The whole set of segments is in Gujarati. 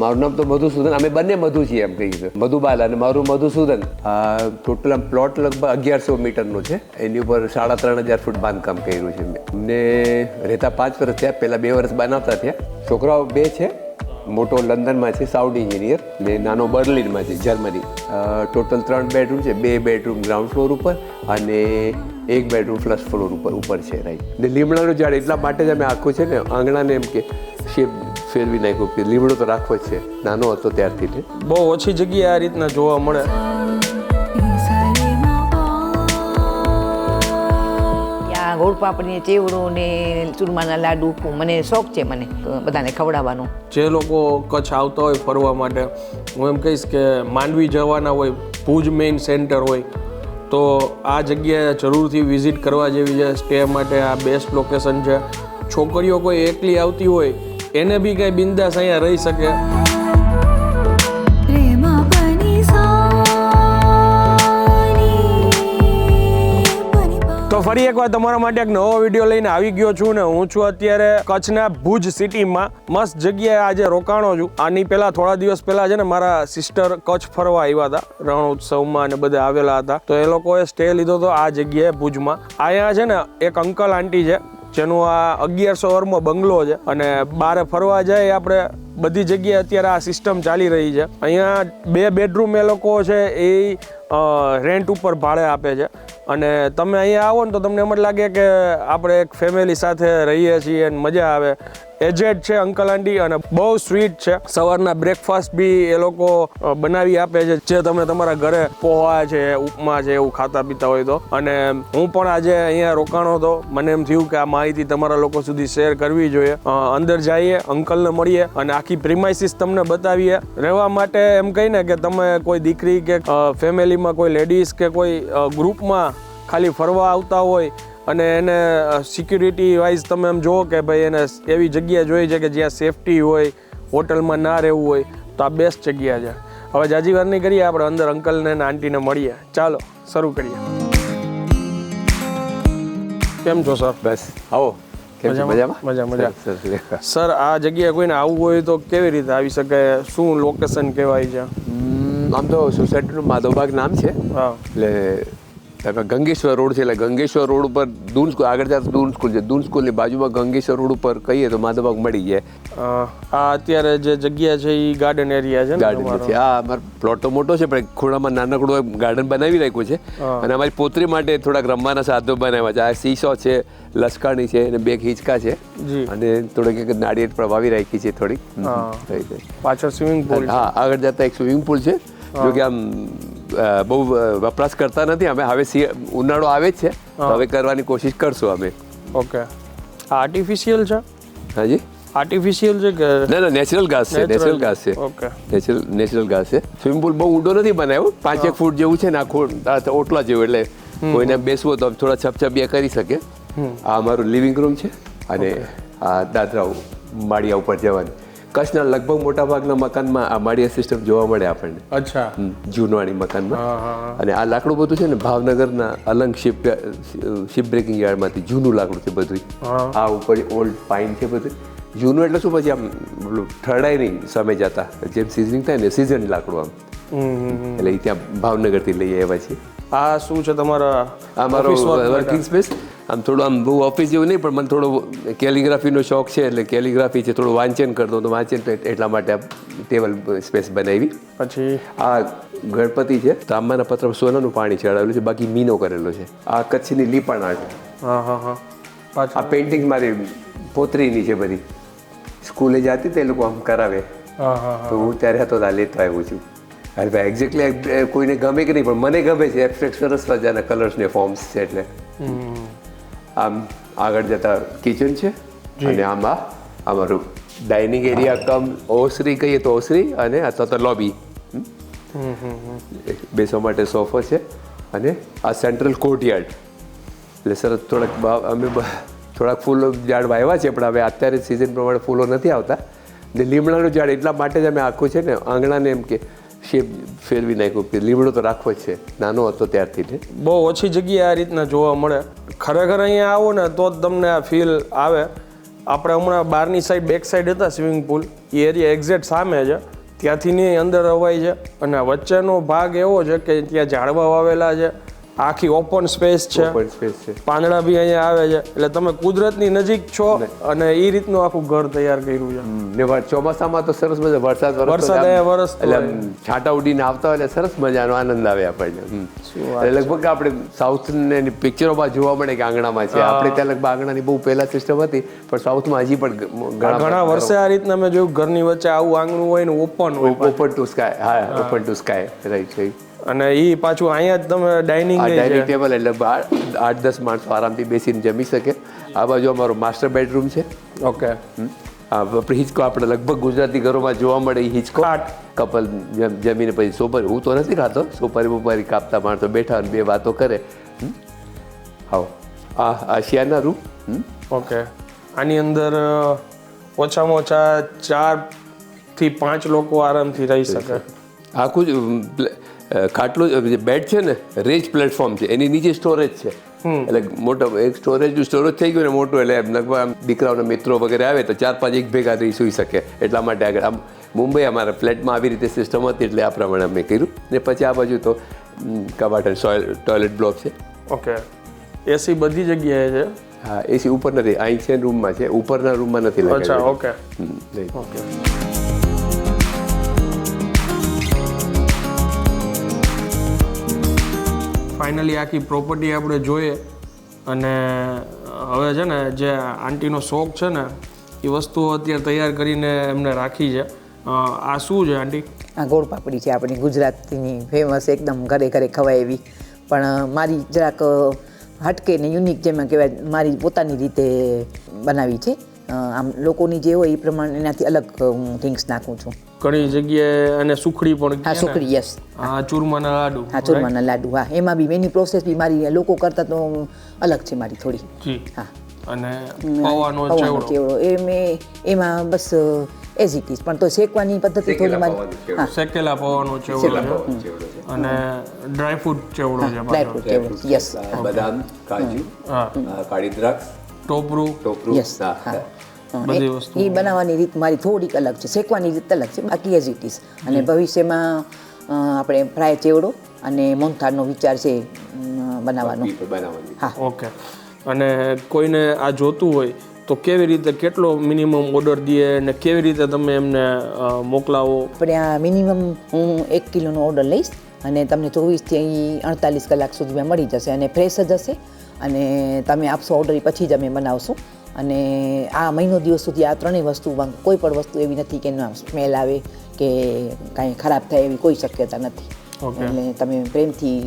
મારું નામ તો મધુસૂદન, અમે બંને મધુ છીએ એમ કહીએ. મધુબાલ અને મારું મધુસૂદન. ટોટલ આમ પ્લોટ લગભગ 1100 મીટરનો છે. એની ઉપર 3500 ફૂટ બાંધકામ કર્યું છે મેં. અમને રહેતા 5 વર્ષ થયા. પહેલાં 2 વર્ષ બનાવતા થયા. છોકરાઓ 2 છે. મોટો લંડનમાં છે, સાઉન્ડ એન્જિનિયર, ને નાનો બર્લિનમાં છે, જર્મની. ટોટલ 3 બેડરૂમ છે. 2 બેડરૂમ ગ્રાઉન્ડ ફ્લોર ઉપર અને 1 બેડરૂમ ફર્સ્ટ ફ્લોર ઉપર છે. રાઈટ. ને લીમડાનું ઝાડ એટલા માટે જ અમે આખું છે ને આંગણાને એમ કે શેપ ફેરવી નાખ્યું કે લીમડો તો રાખવો જ છે. નાનો હતો ત્યારથી. બહુ ઓછી જગ્યાએ આ રીતના જોવા મળે. ગોળ પાપડી, ચેવડો ને ચૂરમાના લાડુ મને શોખ છે, મને બધાને ખવડાવવાનો. જે લોકો કચ્છ આવતા હોય ફરવા માટે, હું એમ કહીશ કે માંડવી જવાના હોય, ભુજ મેઇન સેન્ટર હોય, તો આ જગ્યાએ જરૂરથી વિઝિટ કરવા જેવી છે. સ્ટે માટે આ બેસ્ટ લોકેશન છે. છોકરીઓ કોઈ એકલી આવતી હોય એને બી કંઈ બિંદાસ અહીંયા રહી શકે. તો ફરી એકવાર તમારા માટે એક નવો વિડીયો લઈને આવી ગયો છું ને હું છું અત્યારે કચ્છના ભુજ સિટીમાં. મસ્ત જગ્યાએ આજે રોકાણો છું. આની પહેલાં થોડા દિવસ પહેલાં છે ને મારા સિસ્ટર કચ્છ ફરવા આવ્યા હતા, રણ ઉત્સવમાં અને બધા આવેલા હતા. તો એ લોકોએ સ્ટે લીધો હતો આ જગ્યાએ ભુજમાં. અહીંયા છે ને એક અંકલ આંટી છે જેનું આ 1100 વર્ષનો બંગલો છે અને બહાર ફરવા જાય આપણે બધી જગ્યાએ અત્યારે આ સિસ્ટમ ચાલી રહી છે. અહીંયા 2 બેડરૂમ એ લોકો છે એ રેન્ટ ઉપર ભાડે આપે છે. અને તમે અહીંયા આવો ને તો તમને એમ જ લાગે કે આપણે એક ફેમિલી સાથે રહીએ છીએ અને મજા આવે. એજેડ છે અંકલ આંટી અને બહુ સ્વીટ છે. સવારના બ્રેકફાસ્ટ બી એ લોકો બનાવી આપે છે, જે તમે તમારા ઘરે પોહા છે, ઉપમા છે એવું ખાતા પીતા હોય તો. અને હું પણ આજે અહીંયા રોકાણો હતો. મને એમ થયું કે આ માહિતી તમારા લોકો સુધી શેર કરવી જોઈએ. અંદર જઈએ, અંકલને મળીએ અને આખી પ્રિમાઇસીસ તમને બતાવીએ. રહેવા માટે એમ કહીને કે તમે કોઈ દીકરી કે ફેમિલીમાં કોઈ લેડીઝ કે કોઈ ગ્રુપમાં ખાલી ફરવા આવતા હોય અને એને સિક્યુરિટી વાઇઝ તમે એમ જુઓ કે ભાઈ એને એવી જગ્યા જોઈએ છે કે જ્યાં સેફટી હોય, હોટલમાં ના રહેવું હોય, તો આ બેસ્ટ જગ્યા છે. હવે જાજી વાર નહીં કરીએ, આપણે અંદર અંકલને અને આંટીને મળીએ. ચાલો શરૂ કરીએ. કેમ છો સર? બસ આવો. મજા. સર આ જગ્યાએ કોઈને આવવું હોય તો કેવી રીતે આવી શકે? શું લોકેશન કહેવાય છે? આમ તો સોસાયટીનું માધવબાગ નામ છે. હા. એટલે ગંગેશ્વર રોડ છે. એટલે ગંગેશ્વર રોડ ઉપર દૂન સ્કૂલ, આગળ જતા દૂન સ્કૂલ છે. દૂન સ્કૂલની બાજુમાં ગંગેશ્વર રોડ ઉપર કહીએ તો માધવબાગ મળી જાય. આ અત્યારે જે જગ્યા છે એ ગાર્ડન એરિયા છે ને? ગાર્ડન છે. આ અમારો પ્લોટ તો મોટો છે પણ ખૂણામાં નાનકડું ગાર્ડન બનાવી રાખ્યું છે. અને અમારી પોતરી માટે થોડાક રમવાના સાધનો બનાવ્યા છે. આ સીસો છે, લસકાણી છે અને 2 હિંચકા છે અને થોડીક એક નાળિયેર પણ વાવી રાખી છે થોડીક. પાછળ સ્વિમિંગ પુલ. હા, આગળ જતા એક સ્વિમિંગ પુલ છે. જો કે આમ બહુ વપરાશ કરતા નથી અમે. હવે ઉનાળો આવે જ છે, હવે કરવાની કોશિશ કરશું અમે. ઓકે. આ આર્ટિફિશિયલ છે? હાજી, આર્ટિફિશિયલ છે કે ના? નેચરલ ઘાસ છે. નેચરલ ઘાસ છે. ઓકે. નેચરલ ઘાસ છે. સ્વિમિંગ પુલ બહુ ઊંડો નથી બનાવ્યો, 5-1 ફૂટ જેવું છે ને આખું ઓટલા જેવું. એટલે કોઈને બેસવું હોય તો થોડા છપછપિયા કરી શકે. આ અમારું લિવિંગ રૂમ છે અને આ દાદરાઓ માળિયા ઉપર જવાની. કચ્છના લગભગ મોટા ભાગના મકાનમાં આ માળિયા સિસ્ટમ જોવા મળે આપણને. અચ્છા. જૂનવાણી મકાનમાં. અને આ લાકડું બધું છે ને ભાવનગરના અલંગ શિપ બ્રેકિંગ યાર્ડમાંથી જૂનું લાકડું છે બધું. આ ઉપર ઓલ્ડ પાઇન છે બધું. જૂનું એટલે શું, પછી આમ ઠરડાય નહીં સમય જતા, જેમ સિઝનિંગ થાય ને સિઝન લાકડું આમ. એટલે એ ત્યાં ભાવનગરથી લઈ આવ્યા છીએ. આ શું છે તમારા? આ મારો વર્કિંગ સ્પેસ. આમ થોડું આમ બહુ ઓફિસ જેવું નહીં, પણ મને થોડો કેલિગ્રાફીનો શોખ છે એટલે કેલિગ્રાફી છે, થોડું વાંચન કરતો તો વાંચન એટલા માટે આ ટેબલ સ્પેસ બનાવી. પછી આ ગણપતિ છે, તાંબાના પત્ર સોનાનું પાણી ચડાવેલું છે, બાકી મીનો કરેલો છે. આ કચ્છની લીપણ આર્ટ. આ પેઇન્ટિંગ મારી પોતરીની છે બધી. સ્કૂલે જતી તો એ લોકો આમ કરાવે તો હું ત્યારે હતો ત્યાં લેતો આવ્યો છું. અરે ભાઈ એક્ઝેક્ટલી કોઈને ગમે કે નહીં, પણ મને ગમે છે. એબ્સ્ટ્રેક્ટ સરસ મજાના કલર્સ ને ફોર્મ્સ છે. એટલે આમ આગળ જતા કિચન છે અને આમાં અમારું ડાઇનિંગ એરિયા કમ ઓસરી કહીએ તો ઓસરી, અને અથવા તો લોબી. બેસવા માટે સોફો છે અને આ સેન્ટ્રલ કોર્ટયાર્ડ. એટલે સરસ થોડાક ફૂલો ઝાડ વાવ્યા છે, પણ હવે અત્યારે સિઝન પ્રમાણે ફૂલો નથી આવતા. ને લીમડાનું ઝાડ એટલા માટે જ અમે આખું છે ને આંગણાને એમ કે શેપ ફેરવી નાખ્યું કે લીમડો તો રાખવો જ છે. નાનો હતો ત્યારથી. બહુ ઓછી જગ્યાએ આ રીતના જોવા મળે. ખરેખર અહીંયા આવો ને તો જ તમને આ ફીલ આવે. આપણે હમણાં બહારની સાઈડ બેક સાઈડ હતા સ્વિમિંગ પુલ, એ એરિયા એક્ઝેક્ટ સામે છે. ત્યાંથીની અંદર અવાય છે અને વચ્ચેનો ભાગ એવો છે કે ત્યાં ઝાડવા વાવેલા છે, આખી ઓપન સ્પેસ છે, ઓપન સ્પેસ છે. પાંદડા બી અહીંયા આવે છે, એટલે તમે કુદરતની નજીક છો અને એ રીતનું આખું ઘર તૈયાર કર્યું છે. ને ચોમાસામાં તો સરસ મજા વરસાદ અહીંયા વરસતો એટલે આમ છાંટા ઉડીને આવતા હોય એટલે સરસ મજાનો આનંદ આવે આપણને. એટલે લગભગ આપણે સાઉથ ને પિક્ચરોમાં જોવા મળે કે આંગણામાં છે. આપણે ત્યાં લગભગ આંગણાની બહુ પહેલા સિસ્ટમ હતી, પણ સાઉથમાં હજી પણ ઘણા વર્ષે આ રીતના મેં જોયું ઘરની વચ્ચે આવું આંગણું હોય ને ઓપન હોય, ઓપન ટુ સ્કાય. હા, open two sky, right right. અને એ પાછું અહીંયા જ તમે ડાઇનિંગ ટેબલ એટલે 8-10 માણસો આરામથી બેસીને જમી શકે. આ બાજુ અમારો માસ્ટર બેડરૂમ છે. ઓકે. આપણે હિંચકો આપણે લગભગ ગુજરાતી ઘરોમાં જોવા મળે એ હિંચકો. કપલ જમીને પછી સોપારી, હું તો નથી ખાતો, સોપારી બોપારી કાપતા માણસો બેઠા અને બે વાતો કરે. આવો આ શિયાળના રૂમ. ઓકે. આની અંદર ઓછામાં ઓછા 4 થી 5 લોકો આરામથી રહી શકે. આખું જ ખાટલું બેડ છે ને, રેજ પ્લેટફોર્મ છે, એની નીચે સ્ટોરેજ છે. એટલે મોટો એક સ્ટોરેજ થઈ ગયું ને મોટું, એટલે લગભગ આમ દીકરાઓના મિત્રો વગેરે આવે તો 4-5 એક ભેગા રહી સુઈ શકે. એટલા માટે આગળ આમ મુંબઈ અમારા ફ્લેટમાં આવી રીતે સિસ્ટમ હતી, એટલે આ પ્રમાણે અમે કર્યું. ને પછી આ બાજુ તો કબાટ અને ટોયલેટ બ્લોક છે. ઓકે. એસી બધી જગ્યાએ છે. હા, એસી ઉપર નથી, અહીં છે રૂમમાં છે, ઉપરના રૂમમાં નથી લાગેલું. અચ્છા, ઓકે. ઓકે. ફાઇનલી આખી પ્રોપર્ટી આપણે જોઈએ અને હવે છે ને જે આંટીનો શોખ છે ને એ વસ્તુઓ અત્યારે તૈયાર કરીને એમને રાખી છે. આ શું છે આંટી? આ ગોળ પાપડી છે આપણી ગુજરાતની ફેમસ, એકદમ ઘરે ઘરે ખવાય એવી, પણ મારી જરાક હટકે ને યુનિક જેમાં કહેવાય મારી પોતાની રીતે બનાવી છે. આમ લોકોની જે હોય એ પ્રમાણે એનાથી અલગ હું થિંગ્સ નાખું છું. ઘણી જગ્યાએ અને સુખડી પણ. હા, સુખડી, યસ. હા, ચૂરમાના લાડુ. હા, ચૂરમાના લાડુ. હા, એમાં બી એની પ્રોસેસ બી મારી લોકો કરતાં તો અલગ છે મારી થોડી. જી. હા. અને પૌવાનો ચેવડો એમાં બસ એઝ ઇટ ઇઝ, પણ તો શેકવાની પદ્ધતિ થોડી મારી. હા, શેકેલા પૌવાનો ચેવડો છે અને ડ્રાયફ્રૂટ ચેવડો છે. ડ્રાયફ્રૂટ ચેવડો, યસ. બદામ, કાજુ, કાળી દ્રાક્ષ, ટોપરું. યસ. હા, એ બનાવવાની રીત મારી થોડીક અલગ છે, શેકવાની રીત અલગ છે, બાકી એઝ ઇટ ઇઝ. અને ભવિષ્યમાં આપણે ફ્રાય ચેવડો અને મોહનથાળનો વિચાર છે બનાવવાનો. હા. ઓકે. અને કોઈને આ જોતું હોય તો કેવી રીતે, કેટલો મિનિમમ ઓર્ડર દે અને કેવી રીતે તમે એમને મોકલાવો? આપણે આ મિનિમમ હું 1 કિલોનો ઓર્ડર લઈશ અને તમને 24 થી 48 કલાક સુધીમાં મળી જશે અને ફ્રેશ જ હશે. અને તમે આપશો ઓર્ડર પછી જ અમે બનાવશું. અને આ મહિનો દિવસ સુધી આ ત્રણેય વસ્તુમાં કોઈ પણ વસ્તુ એવી નથી કે એનો સ્મેલ આવે કે કાંઈ ખરાબ થાય એવી કોઈ શક્યતા નથી. એટલે તમે પ્રેમથી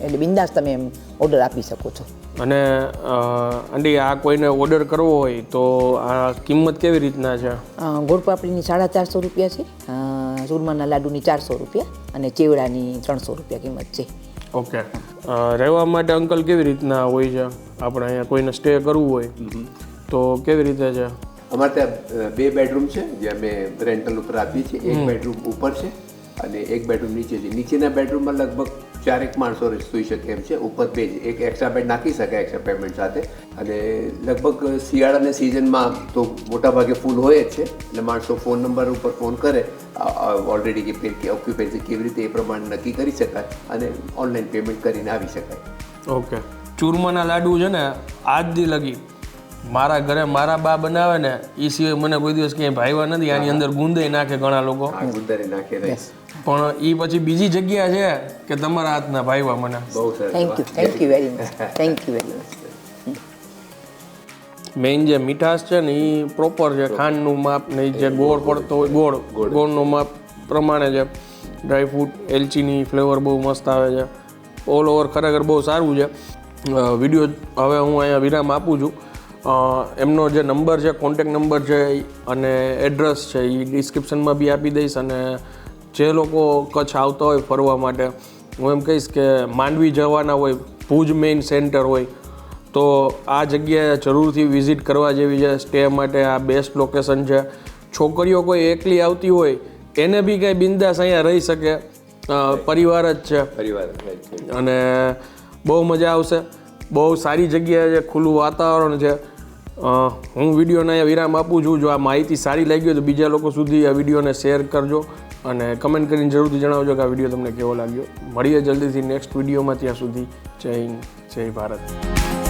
એટલે બિંદાસ તમે એમ ઓર્ડર આપી શકો છો. અને આંટી આ કોઈને ઓર્ડર કરવો હોય તો આ કિંમત કેવી રીતના છે? ગોળ પાપડીની 450 રૂપિયા છે, ચૂરમાના લાડુની 400 રૂપિયા અને ચેવડાની 300 રૂપિયા કિંમત છે. ઓકે. રહેવા માટે અંકલ કેવી રીતના હોય છે? આપણે અહીંયા કોઈને સ્ટે કરવું હોય તો કેવી રીતે છે? અમારે ત્યાં 2 બેડરૂમ છે જે અમે રેન્ટલ ઉપર આપીએ છીએ. એક બેડરૂમ ઉપર છે અને એક બેડરૂમ નીચે છે. નીચેના બેડરૂમમાં લગભગ 4 માણસો સૂઈ શકે એમ છે. ઉપર 2 જ, એક એક્સ્ટ્રા બેડ નાખી શકાય એક્સ્ટ્રા પેમેન્ટ સાથે. અને લગભગ શિયાળાની સિઝનમાં તો મોટાભાગે ફૂલ હોય જ છે, એટલે માણસો ફોન નંબર ઉપર ફોન કરે ઓલરેડી કે ઓક્યુપન્સી કેવી રીતે એ પ્રમાણે નક્કી કરી શકાય અને ઓનલાઈન પેમેન્ટ કરીને આવી શકાય. ઓકે. ચૂરમાના લાડુ છે ને આજ દી લગી મારા ઘરે મારા બા બનાવે ને એ સિવાય મને કોઈ દિવસ ક્યાંય ભાવ્યા નથી. આની અંદર ગુંદાઈ નાખે ઘણા લોકો, ગુંદાઈ નાખે, પણ એ પછી બીજી જગ્યા છે કે તમારા હાથના ભાવ્યા મને. બહુ સરસ. Thank you very much. Thank you very much. Main જે મીઠાશ છે ને એ પ્રોપર છે, ખાંડનું માપ ને જે ગોળ પડતો હોય ગોળનું માપ પ્રમાણે છે. ડ્રાયફ્રૂટ, એલચીની ફ્લેવર બહુ મસ્ત આવે છે. ઓલ ઓવર ખરેખર બહુ સારું છે. વિડીયો હવે હું અહીંયા વિરામ આપું છું. એમનો જે નંબર છે, કોન્ટેક નંબર છે અને એડ્રેસ છે એ ડિસ્ક્રિપ્શનમાં બી આપી દઈશ. અને જે લોકો કચ્છ આવતા હોય ફરવા માટે, હું એમ કહીશ કે માંડવી જવાના હોય, ભુજ મેઇન સેન્ટર હોય તો આ જગ્યાએ જરૂરથી વિઝિટ કરવા જેવી છે. સ્ટે માટે આ બેસ્ટ લોકેશન છે. છોકરીઓ કોઈ એકલી આવતી હોય એને બી કંઈ બિંદાસ અહીંયા રહી શકે, પરિવાર જ છે. પરિવાર અને બહુ મજા આવશે. બહુ સારી જગ્યા છે, ખુલ્લું વાતાવરણ છે. હું વિડીયોને અહીંયા વિરામ આપું છું. જો આ માહિતી સારી લાગી હોય તો બીજા લોકો સુધી આ વિડીયોને શેર કરજો અને કમેન્ટ કરીને જરૂરથી જણાવજો કે આ વિડીયો તમને કેવો લાગ્યો. મળીએ જલ્દીથી નેક્સ્ટ વિડીયોમાં. ત્યાં સુધી જય હિન્દ, જય ભારત.